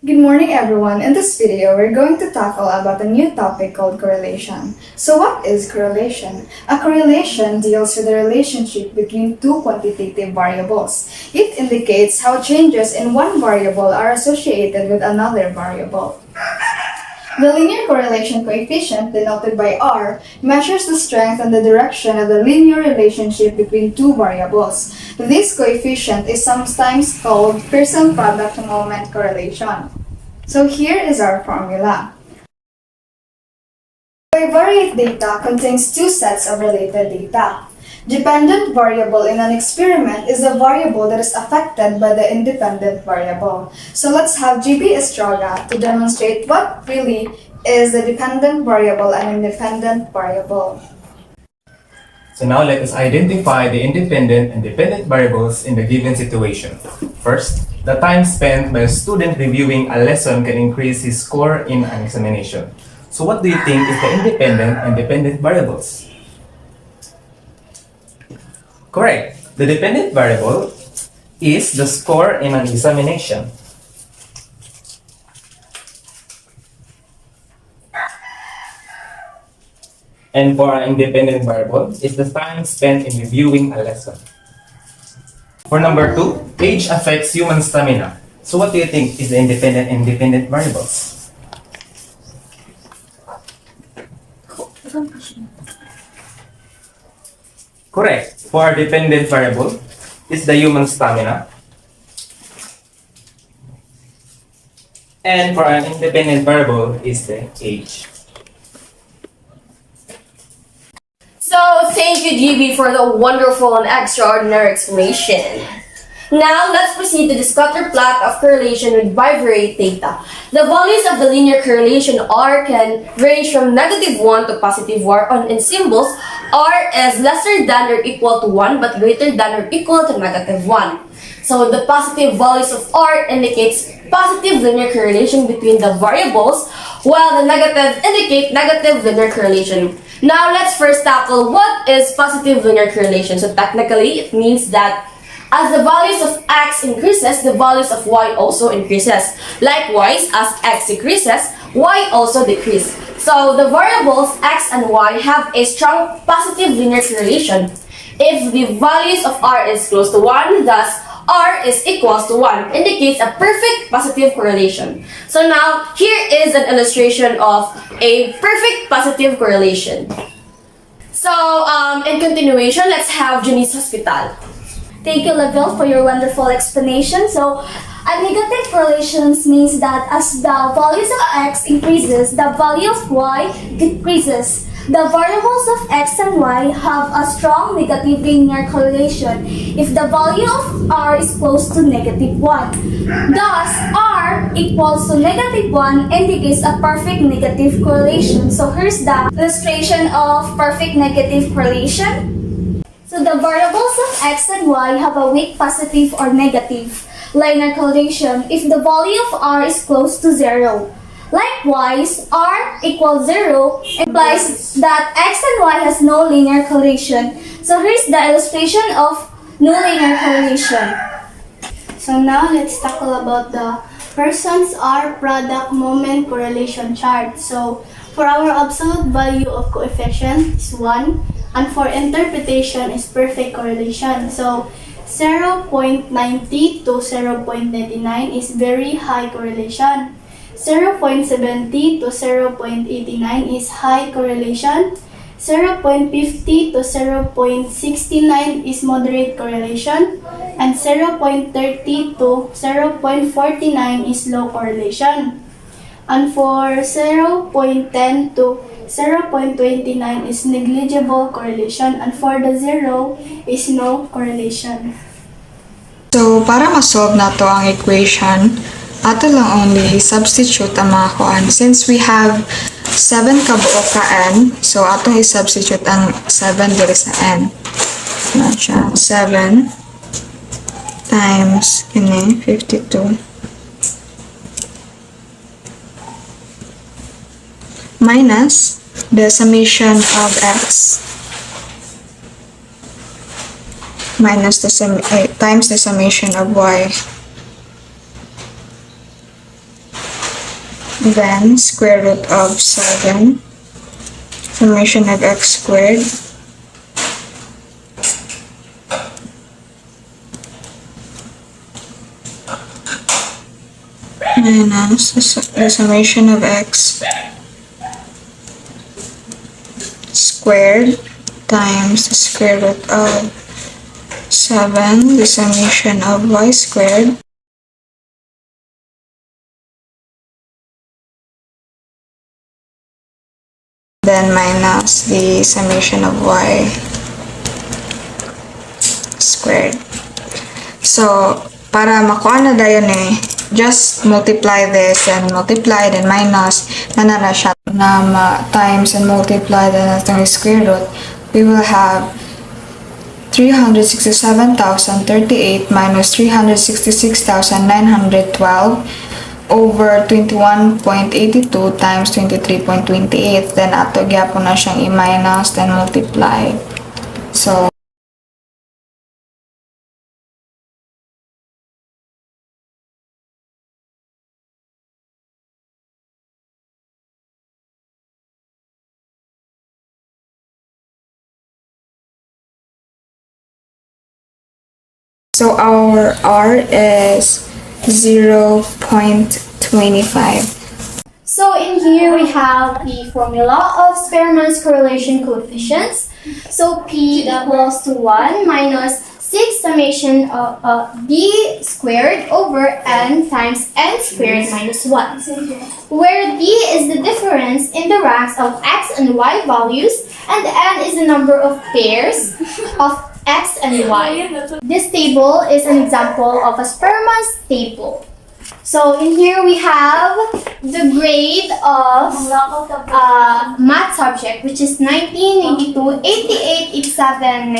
Good morning everyone. In this video, we're going to tackle about a new topic called correlation. So what is correlation? A correlation deals with the relationship between two quantitative variables. It indicates how changes in one variable are associated with another variable. The linear correlation coefficient, denoted by R, measures the strength and the direction of the linear relationship between two variables. This coefficient is sometimes called Pearson product moment correlation. So here is our formula. Bivariate data contains two sets of related data. Dependent variable in an experiment is a variable that is affected by the independent variable. So let's have GB Estraga to demonstrate what really is the dependent variable and independent variable. So now let us identify the independent and dependent variables in the given situation. First, the time spent by a student reviewing a lesson can increase his score in an examination. So what do you think is the independent and dependent variables? Correct. The dependent variable is the score in an examination. And for our independent variable is the time spent in reviewing a lesson. For number 2, age affects human stamina. So what do you think is the independent and dependent variables? Correct. For our dependent variable is the human stamina. And for our independent variable is the age. So, thank you, GB, for the wonderful and extraordinary explanation. Now, let's proceed to the scatter plot of correlation with bivariate data. The values of the linear correlation R can range from -1 to +1 on in symbols. R is lesser than or equal to 1 but greater than or equal to -1. So, the positive values of R indicates positive linear correlation between the variables, while the negative indicate negative linear correlation. Now, let's first tackle what is positive linear correlation. So, technically, it means that as the values of x increases, the values of y also increases. Likewise, as x decreases, y also decreases. So, the variables x and y have a strong positive linear correlation. If the values of r is close to 1, thus r is equals to 1, indicates a perfect positive correlation. So now, here is an illustration of a perfect positive correlation. So, in continuation, let's have Janice Hospital. Thank you, Lavelle, for your wonderful explanation. So, a negative correlations means that as the values of x increases, the value of y decreases. The variables of x and y have a strong negative linear correlation if the value of r is close to -1. Thus, r equals to -1 indicates a perfect negative correlation. So, here's the illustration of perfect negative correlation. So the variables of x and y have a weak positive or negative linear correlation if the value of r is close to 0. Likewise, r equals 0 implies that x and y has no linear correlation. So here's the illustration of no linear correlation. So now let's tackle about the Pearson's R product moment correlation chart. So for our absolute value of coefficient is 1, and for interpretation is perfect correlation. So 0.90 to 0.99 is very high correlation. 0.70 to 0.89 is high correlation. 0.50 to 0.69 is moderate correlation. And 0.30 to 0.49 is low correlation. And for 0.10 to 0.29 is negligible correlation, and for the 0 is no correlation. So para ma-solve na to ang equation, ato lang only substitute ang mga kuan. Since we have 7 kabuo ka n, so atong i-substitute ang 7 diri sa n. Na siya 7 times 52 minus the summation of x minus the times the summation of y then square root of 7, summation of x squared, minus the summation of x squared times the square root of 7, the summation of y squared, then minus the summation of y squared. So, para makuha na dayon just multiply this and multiply then minus na siya na times and multiply then atong square root, we will have 367,038 minus 366,912 over 21.82 times 23.28. Then ato gyapon na siyang i-minus then multiply. So our R is 0.25. So in here we have the formula of Spearman's correlation coefficients. So P equals to 1 minus 6 summation of D squared over N times N squared minus 1. Where D is the difference in the ranks of X and Y values and N is the number of pairs of X and Y. This table is an example of a Spearman's table. So in here we have the grade of math subject, which is 1992, 88, 87,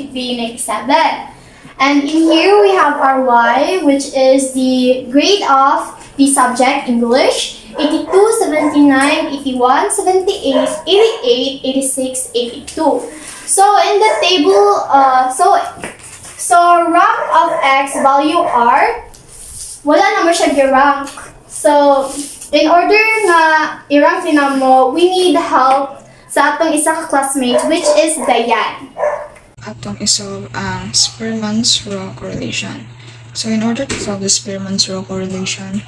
1993, 97. And in here we have our Y, which is the grade of the subject English, 82, 79, 81, 78, 88, 86, 82. So in the table, so rank of X value R, wala naman siya gi-rank. So in order na i-rank din mo, we need help sa atong isa ka classmate, which is Diane. Atong isolve ang Spearman's law correlation. So in order to solve the Spearman's law correlation,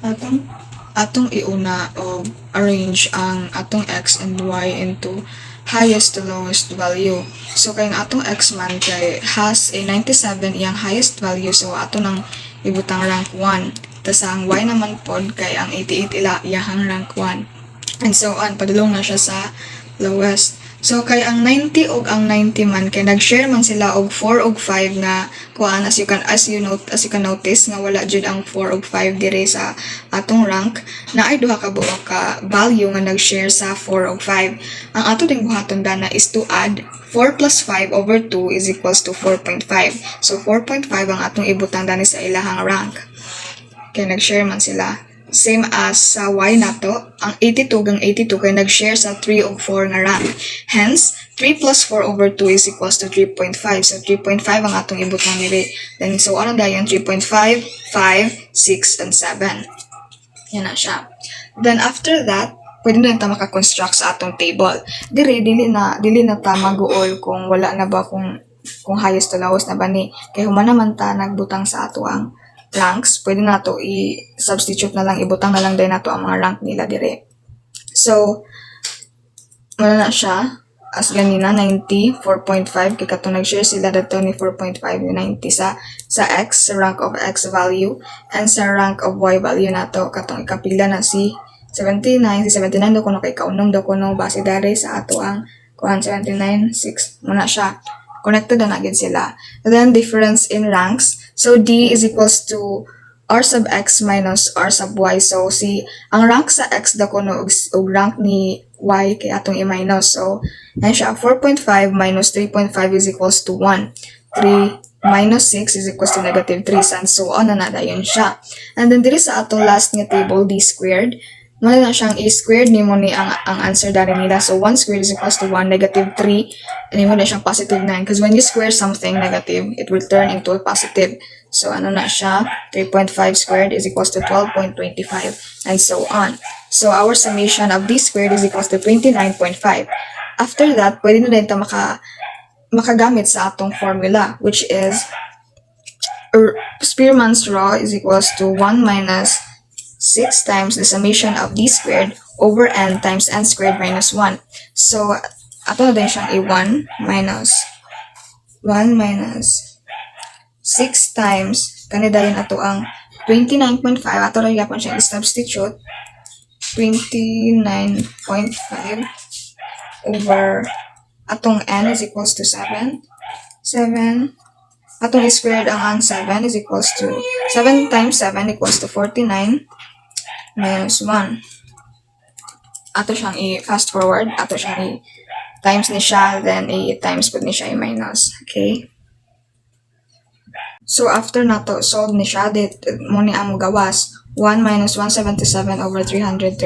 atong iuna o arrange ang atong X and Y into highest to lowest value. So kay atong X man kay has a 97 iyang highest value, so ato nang ibutang rank 1. Tas ang Y naman pod kay ang 88 iyang rank 1. And so on, padulong na siya sa lowest. So kay ang 90 ug ang 90 man kay nag-share man sila og 4 ug 5 nga kuan, as you can notice nga wala jud ang 4 ug 5 dire sa atong rank, na ay duha ka buo ka value nga nag-share sa 4 ug 5. Ang ato ding buhaton dana is to add 4 plus 5 over 2 is equals to 4.5. So 4.5 ang atong ibutang dani sa ilahang rank. Kay nag-share man sila. Same as sa Y nato, ang 82 gang 82 kay nag-share sa 3 ug 4 nga rank. Hence, 3 plus 4 over 2 is equals to 3.5. So 3.5 ang atong ibutang nire. Then so ano dayon 3.5, 5, 6 and 7. Yan na siya. Then after that, pwede na ta maka-construct sa atong table. Dili na ta mag-goal kung wala na ba kung highest to lowest na ba ni. Kay human naman ta nagbutang sa ato ang ranks, pwede na to i-substitute na lang, ibutang na lang din na to ang mga rank nila dire. So, wala na siya. As ganina, 90, 4.5. Kaya katong nag-share sila dito ni 4.5, 90 sa X, sa rank of X value, and sa rank of Y value na to. Katong ikapila na si 79. Si 79 daw kuno kay kaunong daw kuno base dari sa ato ang 79, 6. Muna siya. Connected na agad sila. And then, difference in ranks. So, D is equals to R sub X minus R sub Y. So, ang rank sa X da kuno og rank ni Y kay atong i-minus. So, yan siya. 4.5 minus 3.5 is equals to 1. 3 minus 6 is equals to negative 3. And so on na dayon siya. And then, diri sa atong last nga table, D squared, Wala na siyang a squared, nimo ni ang answer dali nila. So 1 squared is equals to 1, negative 3, and nimo na siyang positive 9. Because when you square something negative, it will turn into a positive. So ano na siya? 3.5 squared is equals to 12.25, and so on. So our summation of d squared is equals to 29.5. After that, pwede na din ito makagamit sa atong formula, which is Spearman's law is equals to 1 minus 6 times the summation of d squared over n times n squared minus 1. So, ato na din siyang a1 minus 6 times, kanina rin ato ang 29.5, ato rin yapon siya i-substitute, 29.5 over atong n is equals to 7. Atong squared ang 7 is equals to 7 times 7 equals to 49 minus 1. Ato siyang i-fast forward, ato siyang i-times ni siya, then i-times pud ni siya i-minus. Okay? So, after nato solve ni siya, mo ni amo gawas, 1 minus 177 over 336.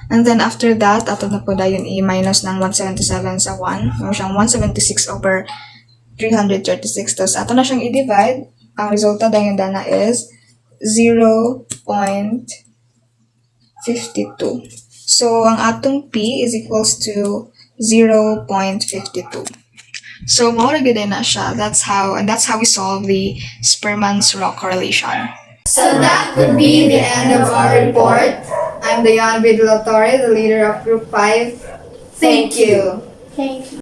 And then, after that, ato na po dayon i-minus ng 177 sa 1. Mo siyang 176 over 336. Tapos, ato na siyang i-divide. Ang resulta dayon dana is 0.52. So, ang atong P is equals to 0.52. So, maura gid na siya. That's how we solve the Spearman's law correlation. So that would be the end of our report. I'm Dayan Vidlatore, the leader of Group 5. Thank you. Thank you.